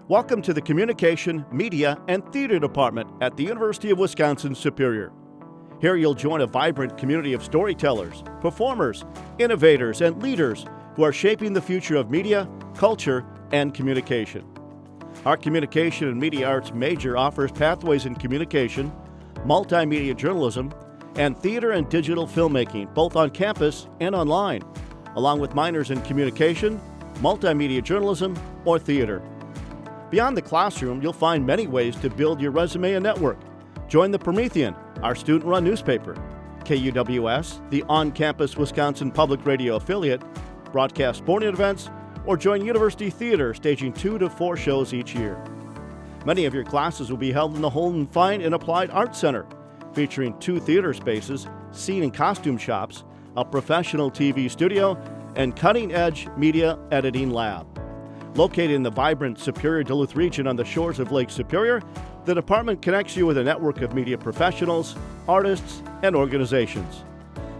Welcome to the Communication, Media, and Theater Department at the University of Wisconsin-Superior. Here you'll join a vibrant community of storytellers, performers, innovators, and leaders who are shaping the future of media, culture, and communication. Our Communication and Media Arts major offers pathways in communication, multimedia journalism, and theater and digital filmmaking, both on campus and online, along with minors in communication, multimedia journalism, or theater. Beyond the classroom, you'll find many ways to build your resume and network. Join the Promethean, our student-run newspaper, KUWS, the on-campus Wisconsin Public Radio affiliate, broadcast sporting events, or join University Theater, staging 2 to 4 shows each year. Many of your classes will be held in the Holden Fine and Applied Arts Center, featuring 2 theater spaces, scene and costume shops, a professional TV studio, and cutting-edge media editing lab. Located in the vibrant Superior Duluth region on the shores of Lake Superior, the department connects you with a network of media professionals, artists, and organizations.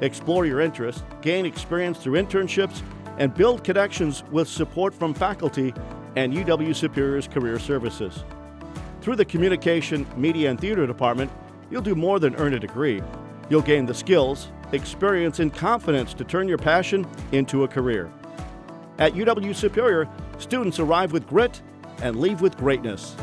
Explore your interests, gain experience through internships, and build connections with support from faculty and UW Superior's Career Services. Through the Communication, Media, and Theater Department, you'll do more than earn a degree. You'll gain the skills, experience, and confidence to turn your passion into a career. At UW Superior, students arrive with grit and leave with greatness.